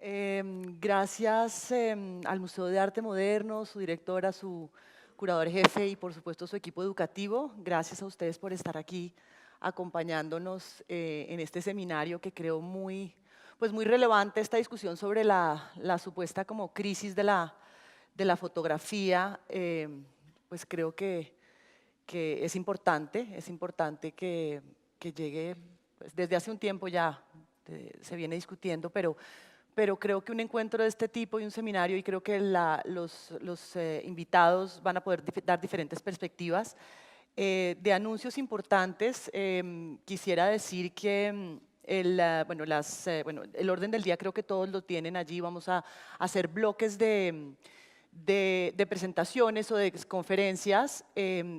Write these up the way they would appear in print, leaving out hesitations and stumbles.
Gracias al Museo de Arte Moderno, su directora, su curador jefe y por supuesto su equipo educativo. Gracias a ustedes por estar aquí acompañándonos en este seminario que creo muy relevante esta discusión sobre la supuesta como crisis de la fotografía. Pues creo que es importante que llegue, pues desde hace un tiempo ya se viene discutiendo, pero creo que un encuentro de este tipo y un seminario, y creo que los invitados van a poder dar diferentes perspectivas. De anuncios importantes, quisiera decir que el orden del día creo que todos lo tienen allí. Vamos a hacer bloques de presentaciones o de conferencias.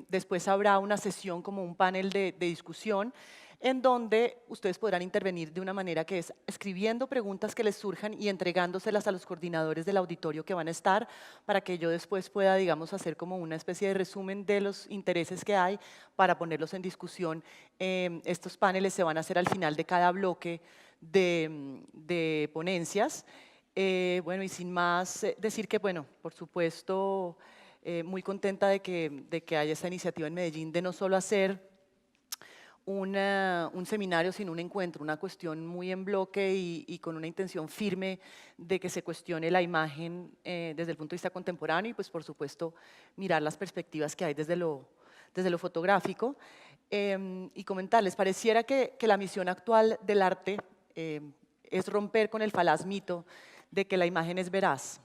Después habrá una sesión como un panel de discusión en donde ustedes podrán intervenir de una manera que es escribiendo preguntas que les surjan y entregándoselas a los coordinadores del auditorio que van a estar para que yo después pueda, digamos, hacer como una especie de resumen de los intereses que hay para ponerlos en discusión. Estos paneles se van a hacer al final de cada bloque de ponencias. Bueno, y sin más decir que, bueno, por supuesto, muy contenta de que haya esta iniciativa en Medellín de no solo hacer un seminario, sino un encuentro, una cuestión muy en bloque y con una intención firme de que se cuestione la imagen desde el punto de vista contemporáneo y, pues, por supuesto, mirar las perspectivas que hay desde lo fotográfico. Y comentarles, pareciera que la misión actual del arte es romper con el falaz mito de que la imagen es veraz.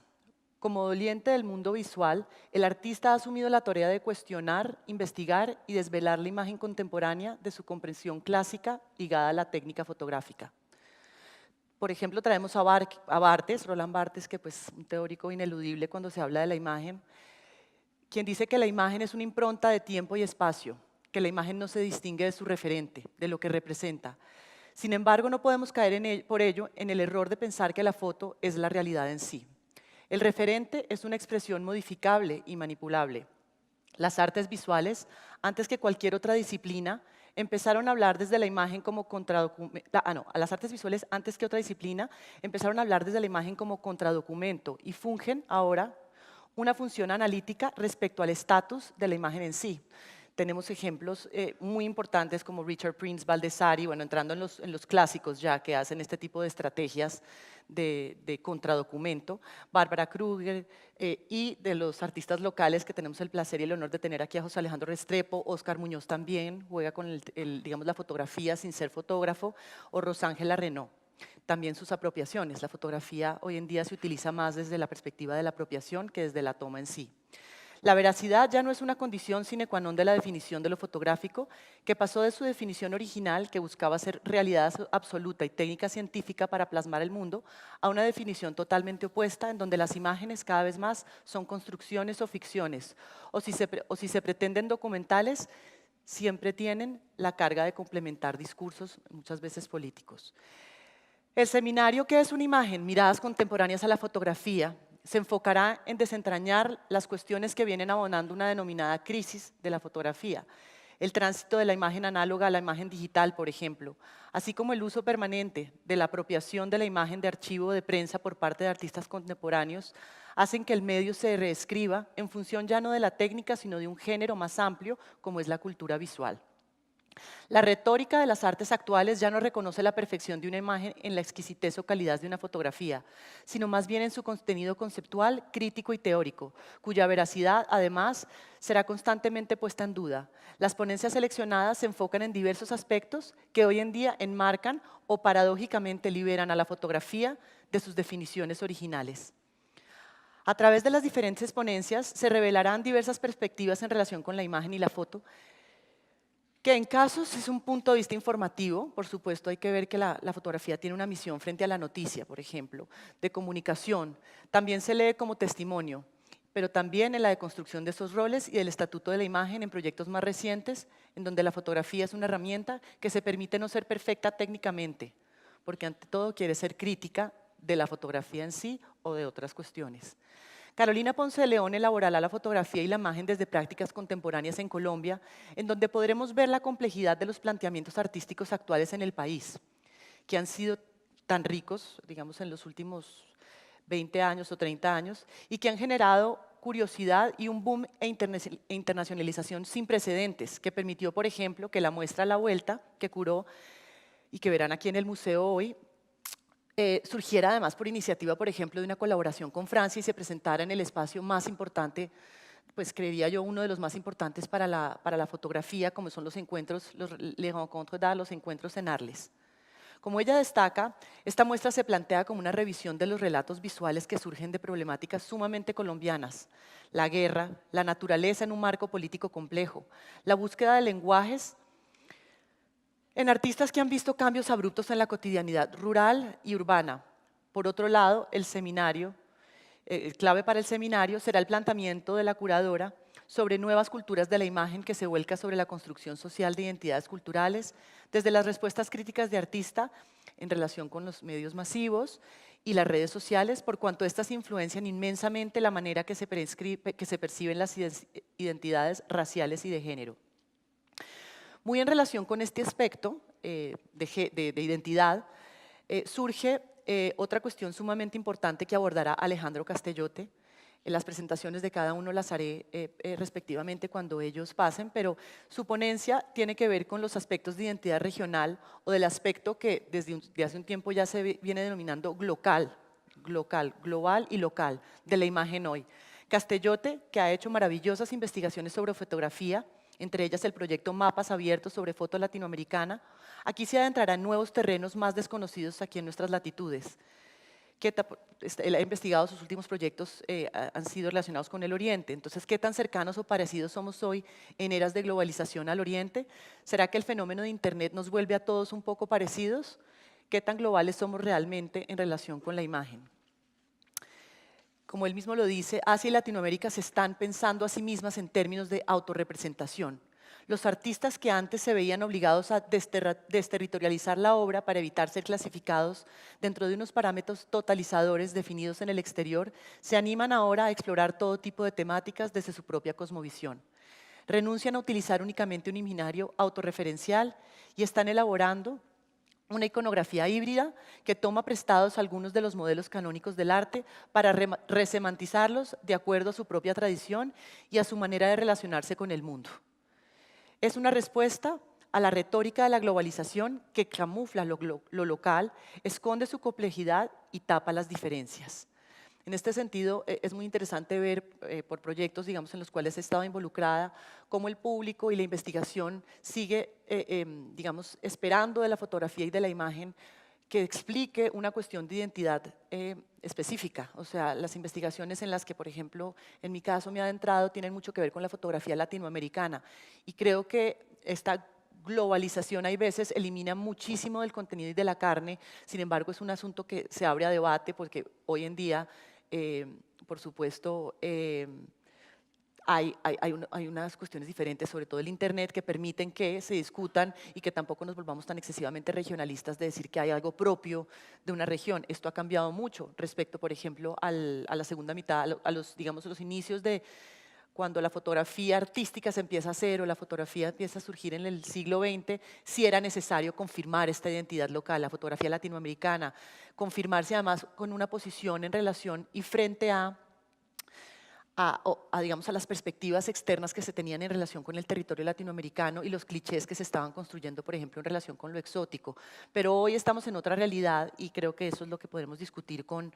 Como doliente del mundo visual, el artista ha asumido la tarea de cuestionar, investigar y desvelar la imagen contemporánea de su comprensión clásica ligada a la técnica fotográfica. Por ejemplo, traemos a Barthes, Roland Barthes, que es un teórico ineludible cuando se habla de la imagen, quien dice que la imagen es una impronta de tiempo y espacio, que la imagen no se distingue de su referente, de lo que representa. Sin embargo, no podemos caer por ello en el error de pensar que la foto es la realidad en sí. El referente es una expresión modificable y manipulable. Las artes visuales, antes que cualquier otra disciplina, empezaron a hablar desde la imagen como las artes visuales, antes que otra disciplina, empezaron a hablar desde la imagen como contradocumento y fungen ahora una función analítica respecto al estatus de la imagen en sí. Tenemos ejemplos muy importantes como Richard Prince, Baldessari, bueno, entrando en los clásicos ya que hacen este tipo de estrategias de contradocumento, Bárbara Kruger, y de los artistas locales que tenemos el placer y el honor de tener aquí a José Alejandro Restrepo, Óscar Muñoz también, juega con digamos, la fotografía sin ser fotógrafo, o Rosángela Renaud. También sus apropiaciones. La fotografía hoy en día se utiliza más desde la perspectiva de la apropiación que desde la toma en sí. La veracidad ya no es una condición sine qua non de la definición de lo fotográfico, que pasó de su definición original, que buscaba ser realidad absoluta y técnica científica para plasmar el mundo, a una definición totalmente opuesta, en donde las imágenes cada vez más son construcciones o ficciones, o si se pretenden documentales, siempre tienen la carga de complementar discursos, muchas veces políticos. El seminario ¿Qué es una imagen? Miradas contemporáneas a la fotografía se enfocará en desentrañar las cuestiones que vienen abonando una denominada crisis de la fotografía. El tránsito de la imagen análoga a la imagen digital, por ejemplo, así como el uso permanente de la apropiación de la imagen de archivo de prensa por parte de artistas contemporáneos, hacen que el medio se reescriba en función ya no de la técnica, sino de un género más amplio, como es la cultura visual. La retórica de las artes actuales ya no reconoce la perfección de una imagen en la exquisitez o calidad de una fotografía, sino más bien en su contenido conceptual, crítico y teórico, cuya veracidad, además, será constantemente puesta en duda. Las ponencias seleccionadas se enfocan en diversos aspectos que hoy en día enmarcan o paradójicamente liberan a la fotografía de sus definiciones originales. A través de las diferentes ponencias se revelarán diversas perspectivas en relación con la imagen y la foto, que en casos es un punto de vista informativo. Por supuesto, hay que ver que la fotografía tiene una misión frente a la noticia, por ejemplo, de comunicación. También se lee como testimonio, pero también en la deconstrucción de esos roles y del estatuto de la imagen en proyectos más recientes, en donde la fotografía es una herramienta que se permite no ser perfecta técnicamente, porque ante todo quiere ser crítica de la fotografía en sí o de otras cuestiones. Carolina Ponce de León elaborará la fotografía y la imagen desde prácticas contemporáneas en Colombia, en donde podremos ver la complejidad de los planteamientos artísticos actuales en el país, que han sido tan ricos, digamos, en los últimos 20 años o 30 años, y que han generado curiosidad y un boom e internacionalización sin precedentes, que permitió, por ejemplo, que la muestra La Vuelta, que curó y que verán aquí en el museo hoy, surgiera además por iniciativa, por ejemplo, de una colaboración con Francia y se presentara en el espacio más importante, pues creería yo uno de los más importantes para la fotografía, como son los encuentros, les rencontres d'art, los encuentros en Arles. Como ella destaca, esta muestra se plantea como una revisión de los relatos visuales que surgen de problemáticas sumamente colombianas: la guerra, la naturaleza en un marco político complejo, la búsqueda de lenguajes en artistas que han visto cambios abruptos en la cotidianidad rural y urbana. Por otro lado, el seminario, clave para el seminario será el planteamiento de la curadora sobre nuevas culturas de la imagen que se vuelca sobre la construcción social de identidades culturales, desde las respuestas críticas de artista en relación con los medios masivos y las redes sociales, por cuanto estas influencian inmensamente la manera que se perciben las identidades raciales y de género. Muy en relación con este aspecto de identidad, surge otra cuestión sumamente importante que abordará Alejandro Castellote. En las presentaciones de cada uno las haré respectivamente cuando ellos pasen, pero su ponencia tiene que ver con los aspectos de identidad regional o del aspecto que desde hace un tiempo ya se viene denominando global y local de la imagen hoy. Castellote, que ha hecho maravillosas investigaciones sobre fotografía, entre ellas el proyecto Mapas Abiertos sobre foto latinoamericana, aquí se adentrará en nuevos terrenos más desconocidos aquí en nuestras latitudes. Él ha investigado, sus últimos proyectos han sido relacionados con el Oriente. Entonces, ¿qué tan cercanos o parecidos somos hoy en eras de globalización al Oriente? ¿Será que el fenómeno de Internet nos vuelve a todos un poco parecidos? ¿Qué tan globales somos realmente en relación con la imagen? Como él mismo lo dice, Asia y Latinoamérica se están pensando a sí mismas en términos de autorrepresentación. Los artistas que antes se veían obligados a desterritorializar la obra para evitar ser clasificados dentro de unos parámetros totalizadores definidos en el exterior, se animan ahora a explorar todo tipo de temáticas desde su propia cosmovisión. Renuncian a utilizar únicamente un imaginario autorreferencial y están elaborando una iconografía híbrida que toma prestados algunos de los modelos canónicos del arte para resemantizarlos de acuerdo a su propia tradición y a su manera de relacionarse con el mundo. Es una respuesta a la retórica de la globalización que camufla lo local, esconde su complejidad y tapa las diferencias. En este sentido, es muy interesante ver por proyectos, digamos, en los cuales he estado involucrada, cómo el público y la investigación sigue, digamos, esperando de la fotografía y de la imagen que explique una cuestión de identidad específica. O sea, las investigaciones en las que, por ejemplo, en mi caso me he adentrado, tienen mucho que ver con la fotografía latinoamericana. Y creo que esta globalización hay veces elimina muchísimo del contenido y de la carne. Sin embargo, es un asunto que se abre a debate porque hoy en día, por supuesto, hay unas cuestiones diferentes, sobre todo el Internet, que permiten que se discutan y que tampoco nos volvamos tan excesivamente regionalistas de decir que hay algo propio de una región. Esto ha cambiado mucho respecto, por ejemplo, a la segunda mitad, digamos, los inicios de cuando la fotografía artística se empieza a hacer o la fotografía empieza a surgir en el siglo XX, sí era necesario confirmar esta identidad local, la fotografía latinoamericana, confirmarse además con una posición en relación y frente digamos, a las perspectivas externas que se tenían en relación con el territorio latinoamericano y los clichés que se estaban construyendo, por ejemplo, en relación con lo exótico. Pero hoy estamos en otra realidad y creo que eso es lo que podemos discutir con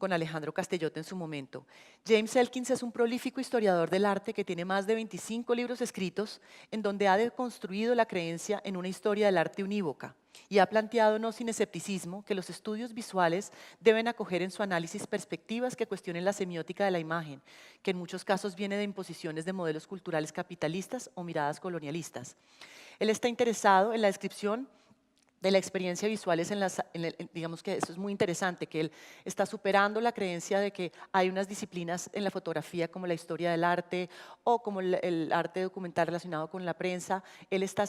Alejandro Castellote en su momento. James Elkins es un prolífico historiador del arte que tiene más de 25 libros escritos en donde ha deconstruido la creencia en una historia del arte unívoca y ha planteado, no sin escepticismo, que los estudios visuales deben acoger en su análisis perspectivas que cuestionen la semiótica de la imagen, que en muchos casos viene de imposiciones de modelos culturales capitalistas o miradas colonialistas. Él está interesado en la descripción de la experiencia visual, digamos que eso es muy interesante, que él está superando la creencia de que hay unas disciplinas en la fotografía como la historia del arte o como el arte documental relacionado con la prensa. Él está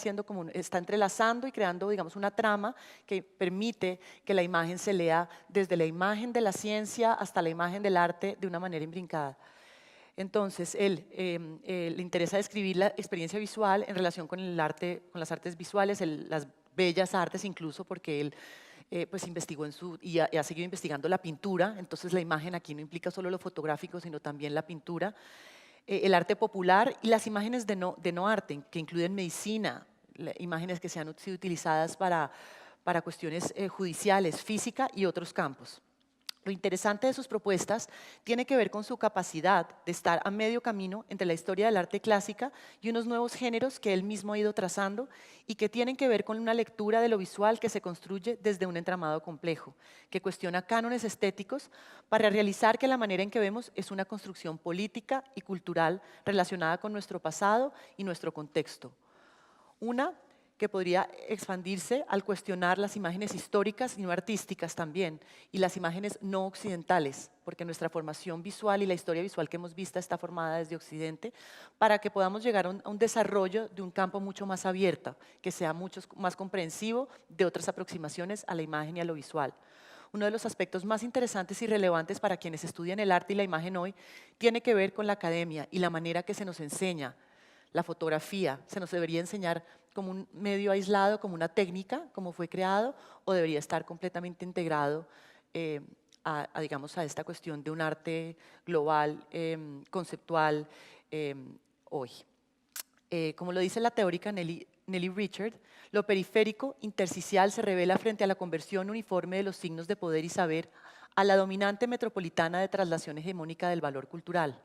está entrelazando y creando, digamos, una trama que permite que la imagen se lea desde la imagen de la ciencia hasta la imagen del arte de una manera imbrincada. Entonces, él le interesa describir la experiencia visual en relación con el arte, con las artes visuales, las bellas artes incluso, porque él pues investigó y ha seguido investigando la pintura, entonces la imagen aquí no implica solo lo fotográfico, sino también la pintura, el arte popular y las imágenes de no arte, que incluyen medicina, imágenes que se han sido utilizadas para cuestiones judiciales, física y otros campos. Lo interesante de sus propuestas tiene que ver con su capacidad de estar a medio camino entre la historia del arte clásica y unos nuevos géneros que él mismo ha ido trazando y que tienen que ver con una lectura de lo visual que se construye desde un entramado complejo, que cuestiona cánones estéticos para realizar que la manera en que vemos es una construcción política y cultural relacionada con nuestro pasado y nuestro contexto. Una que podría expandirse al cuestionar las imágenes históricas y no artísticas también, y las imágenes no occidentales, porque nuestra formación visual y la historia visual que hemos visto está formada desde Occidente, para que podamos llegar a un desarrollo de un campo mucho más abierto, que sea mucho más comprensivo de otras aproximaciones a la imagen y a lo visual. Uno de los aspectos más interesantes y relevantes para quienes estudian el arte y la imagen hoy tiene que ver con la academia y la manera que se nos enseña. La fotografía se nos debería enseñar como un medio aislado, como una técnica, como fue creado, o debería estar completamente integrado digamos, a esta cuestión de un arte global, conceptual, hoy. Como lo dice la teórica Nelly Richard, lo periférico intersticial se revela frente a la conversión uniforme de los signos de poder y saber a la dominante metropolitana de traslación hegemónica del valor cultural.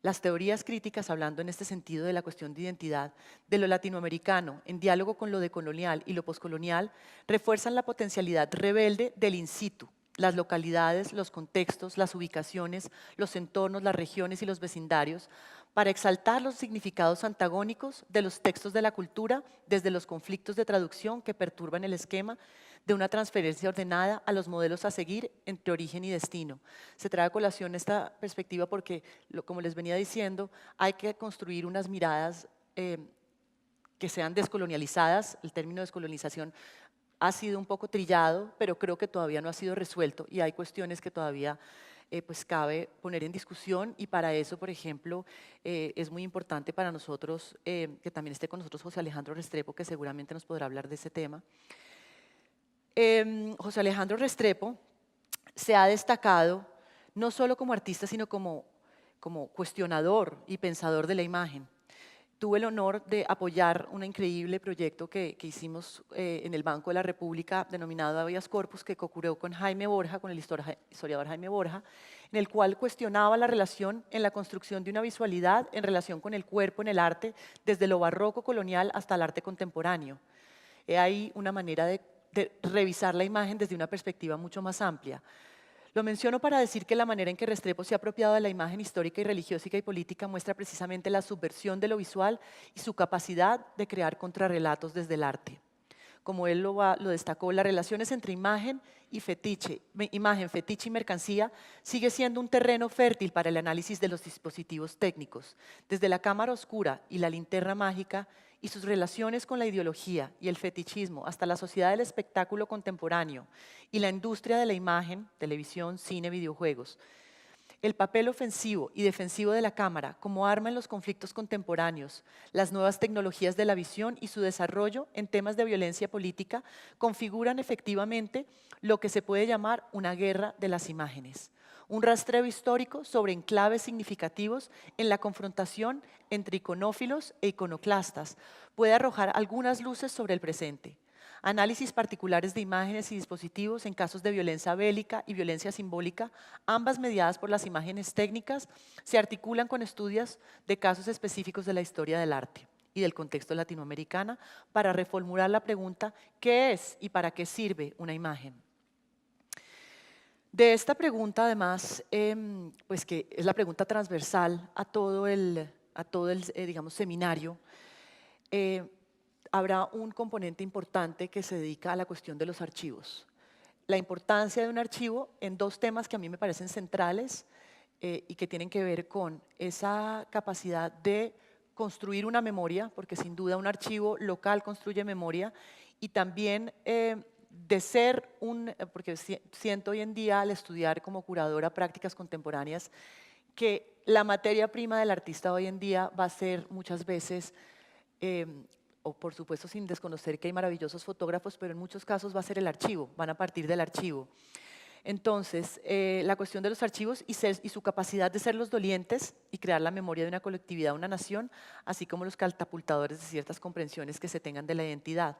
Las teorías críticas, hablando en este sentido de la cuestión de identidad, de lo latinoamericano, en diálogo con lo decolonial y lo poscolonial, refuerzan la potencialidad rebelde del in situ, las localidades, los contextos, las ubicaciones, los entornos, las regiones y los vecindarios, para exaltar los significados antagónicos de los textos de la cultura desde los conflictos de traducción que perturban el esquema de una transferencia ordenada a los modelos a seguir entre origen y destino. Se trae a colación esta perspectiva porque, como les venía diciendo, hay que construir unas miradas que sean descolonializadas. El término descolonización ha sido un poco trillado, pero creo que todavía no ha sido resuelto y hay cuestiones que todavía pues cabe poner en discusión, y para eso, por ejemplo, es muy importante para nosotros que también esté con nosotros José Alejandro Restrepo, que seguramente nos podrá hablar de ese tema. José Alejandro Restrepo se ha destacado no solo como artista, sino como cuestionador y pensador de la imagen. Tuve el honor de apoyar un increíble proyecto que hicimos en el Banco de la República denominado Habeas Corpus, que concurrió con Jaime Borja, con el historiador Jaime Borja, en el cual cuestionaba la relación en la construcción de una visualidad en relación con el cuerpo en el arte, desde lo barroco colonial hasta el arte contemporáneo. Hay una manera de revisar la imagen desde una perspectiva mucho más amplia. Lo menciono para decir que la manera en que Restrepo se ha apropiado de la imagen histórica y religiosa y política muestra precisamente la subversión de lo visual y su capacidad de crear contrarrelatos desde el arte. Como él lo destacó, las relaciones entre imagen y fetiche y mercancía sigue siendo un terreno fértil para el análisis de los dispositivos técnicos, desde la cámara oscura y la linterna mágica y sus relaciones con la ideología y el fetichismo hasta la sociedad del espectáculo contemporáneo y la industria de la imagen, televisión, cine, videojuegos. El papel ofensivo y defensivo de la cámara como arma en los conflictos contemporáneos, las nuevas tecnologías de la visión y su desarrollo en temas de violencia política configuran efectivamente lo que se puede llamar una guerra de las imágenes. Un rastreo histórico sobre enclaves significativos en la confrontación entre iconófilos e iconoclastas puede arrojar algunas luces sobre el presente. Análisis particulares de imágenes y dispositivos en casos de violencia bélica y violencia simbólica, ambas mediadas por las imágenes técnicas, se articulan con estudios de casos específicos de la historia del arte y del contexto latinoamericano para reformular la pregunta ¿qué es y para qué sirve una imagen? De esta pregunta, además, pues que es la pregunta transversal a todo el digamos, seminario, habrá un componente importante que se dedica a la cuestión de los archivos. La importancia de un archivo en dos temas que a mí me parecen centrales y que tienen que ver con esa capacidad de construir una memoria, porque sin duda un archivo local construye memoria, y también de ser porque siento hoy en día al estudiar como curadora prácticas contemporáneas que la materia prima del artista hoy en día va a ser muchas veces o por supuesto sin desconocer que hay maravillosos fotógrafos, pero en muchos casos va a ser el archivo, van a partir del archivo. Entonces, la cuestión de los archivos y su capacidad de ser los dolientes y crear la memoria de una colectividad, una nación, así como los catapultadores de ciertas comprensiones que se tengan de la identidad.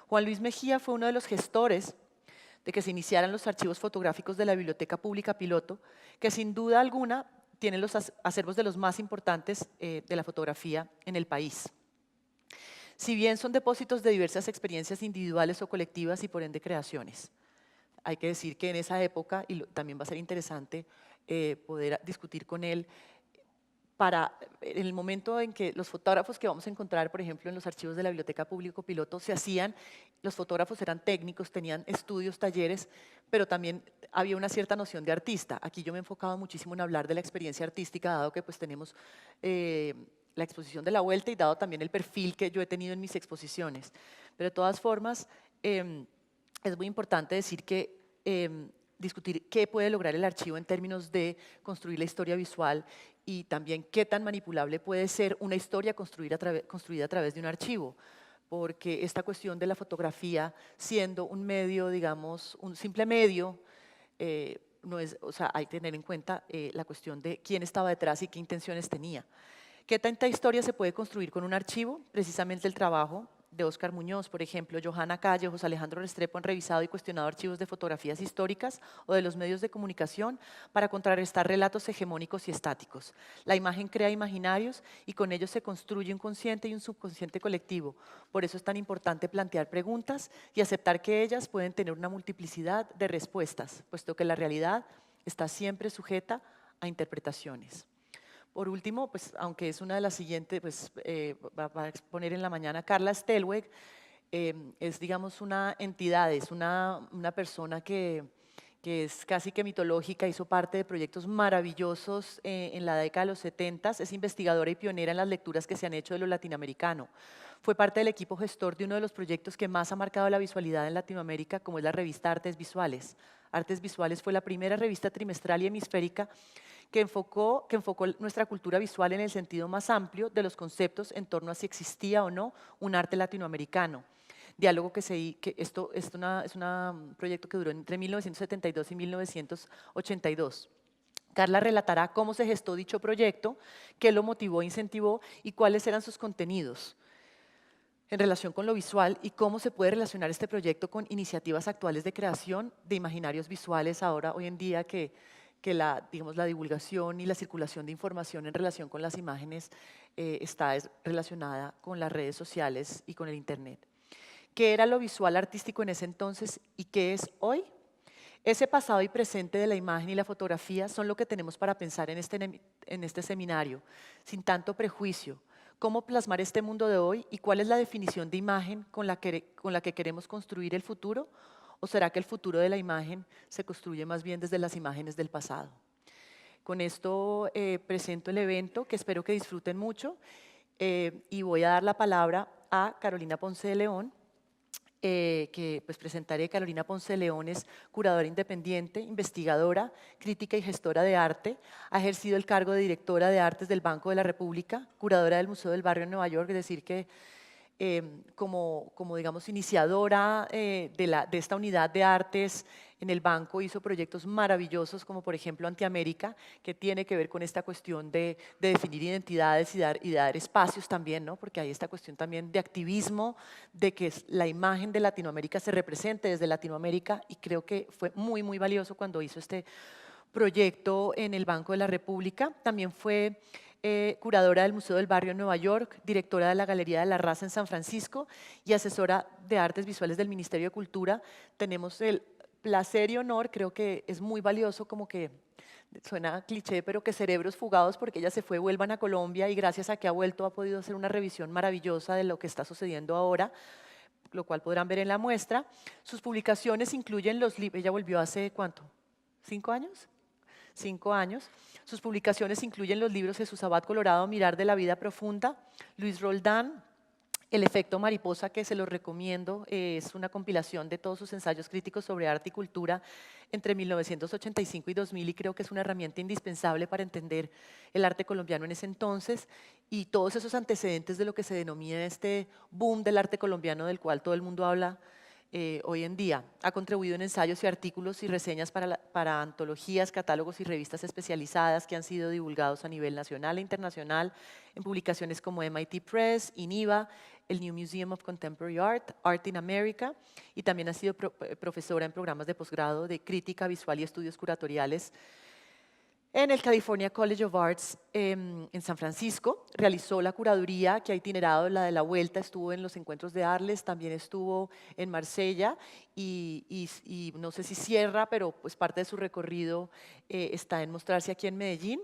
Juan Luis Mejía fue uno de los gestores de que se iniciaran los archivos fotográficos de la Biblioteca Pública Piloto, que sin duda alguna tienen los acervos de los más importantes de la fotografía en el país. Si bien son depósitos de diversas experiencias individuales o colectivas y por ende creaciones. Hay que decir que en esa época, y también va a ser interesante poder discutir con él, en el momento en que los fotógrafos que vamos a encontrar, por ejemplo, en los archivos de la Biblioteca Público Piloto, los fotógrafos eran técnicos, tenían estudios, talleres, pero también había una cierta noción de artista. Aquí yo me he enfocado muchísimo en hablar de la experiencia artística, dado que pues tenemos la exposición de la Vuelta y dado también el perfil que yo he tenido en mis exposiciones. Pero de todas formas, es muy importante decir que discutir qué puede lograr el archivo en términos de construir la historia visual y también qué tan manipulable puede ser una historia construida a través de un archivo, porque esta cuestión de la fotografía siendo un medio, digamos, un simple medio, no es, o sea, hay que tener en cuenta la cuestión de quién estaba detrás y qué intenciones tenía. ¿Qué tanta historia se puede construir con un archivo? Precisamente el trabajo de Óscar Muñoz, por ejemplo, Johanna Calle, José Alejandro Restrepo han revisado y cuestionado archivos de fotografías históricas o de los medios de comunicación para contrarrestar relatos hegemónicos y estáticos. La imagen crea imaginarios y con ellos se construye un consciente y un subconsciente colectivo. Por eso es tan importante plantear preguntas y aceptar que ellas pueden tener una multiplicidad de respuestas, puesto que la realidad está siempre sujeta a interpretaciones. Por último, pues, aunque es una de las siguientes, pues, va a exponer en la mañana Carla Stelweg, es, digamos, una entidad, es una persona que es casi que mitológica, hizo parte de proyectos maravillosos en la década de los 70, es investigadora y pionera en las lecturas que se han hecho de lo latinoamericano. Fue parte del equipo gestor de uno de los proyectos que más ha marcado la visualidad en Latinoamérica, como es la revista Artes Visuales. Artes Visuales fue la primera revista trimestral y hemisférica que enfocó nuestra cultura visual en el sentido más amplio de los conceptos en torno a si existía o no un arte latinoamericano. Diálogo esto es un proyecto que duró entre 1972 y 1982. Carla relatará cómo se gestó dicho proyecto, qué lo motivó e incentivó y cuáles eran sus contenidos en relación con lo visual y cómo se puede relacionar este proyecto con iniciativas actuales de creación de imaginarios visuales hoy en día que digamos, la divulgación y la circulación de información en relación con las imágenes está relacionada con las redes sociales y con el Internet. ¿Qué era lo visual artístico en ese entonces y qué es hoy? Ese pasado y presente de la imagen y la fotografía son lo que tenemos para pensar en este seminario, sin tanto prejuicio. ¿Cómo plasmar este mundo de hoy y cuál es la definición de imagen con la que queremos construir el futuro? ¿O será que el futuro de la imagen se construye más bien desde las imágenes del pasado? Con esto presento el evento, que espero que disfruten mucho, y voy a dar la palabra a Carolina Ponce de León, que pues presentaré. Carolina Ponce de León es curadora independiente, investigadora, crítica y gestora de arte. Ha ejercido el cargo de directora de artes del Banco de la República, curadora del Museo del Barrio en Nueva York, es decir que como digamos, iniciadora de esta unidad de artes en el banco, hizo proyectos maravillosos como por ejemplo Antiamérica, que tiene que ver con esta cuestión de definir identidades y dar espacios también, ¿no? Porque hay esta cuestión también de activismo, de que la imagen de Latinoamérica se represente desde Latinoamérica, y creo que fue muy, muy valioso cuando hizo este proyecto en el Banco de la República. También fue curadora del Museo del Barrio en Nueva York, directora de la Galería de la Raza en San Francisco y asesora de artes visuales del Ministerio de Cultura. Tenemos el placer y honor, creo que es muy valioso, como que suena cliché, pero que Cerebros Fugados, porque ella se fue, vuelvan a Colombia, y gracias a que ha vuelto ha podido hacer una revisión maravillosa de lo que está sucediendo ahora, lo cual podrán ver en la muestra. Sus publicaciones incluyen los libros, ella volvió hace ¿cuánto? ¿5 años? 5 años. Sus publicaciones incluyen los libros Jesús Abad Colorado, Mirar de la Vida Profunda, Luis Roldán, El efecto mariposa, que se lo recomiendo, es una compilación de todos sus ensayos críticos sobre arte y cultura entre 1985 y 2000 y creo que es una herramienta indispensable para entender el arte colombiano en ese entonces y todos esos antecedentes de lo que se denomina este boom del arte colombiano del cual todo el mundo habla hoy en día. Ha contribuido en ensayos y artículos y reseñas para antologías, catálogos y revistas especializadas que han sido divulgados a nivel nacional e internacional en publicaciones como MIT Press, INIVA, el New Museum of Contemporary Art, Art in America, y también ha sido profesora en programas de posgrado de crítica visual y estudios curatoriales en el California College of Arts en San Francisco. Realizó la curaduría que ha itinerado, la de la vuelta, estuvo en los encuentros de Arles, también estuvo en Marsella y no sé si cierra, pero pues parte de su recorrido está en mostrarse aquí en Medellín.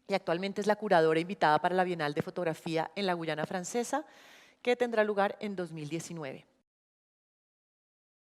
Y actualmente es la curadora invitada para la Bienal de Fotografía en la Guyana Francesa, que tendrá lugar en 2019.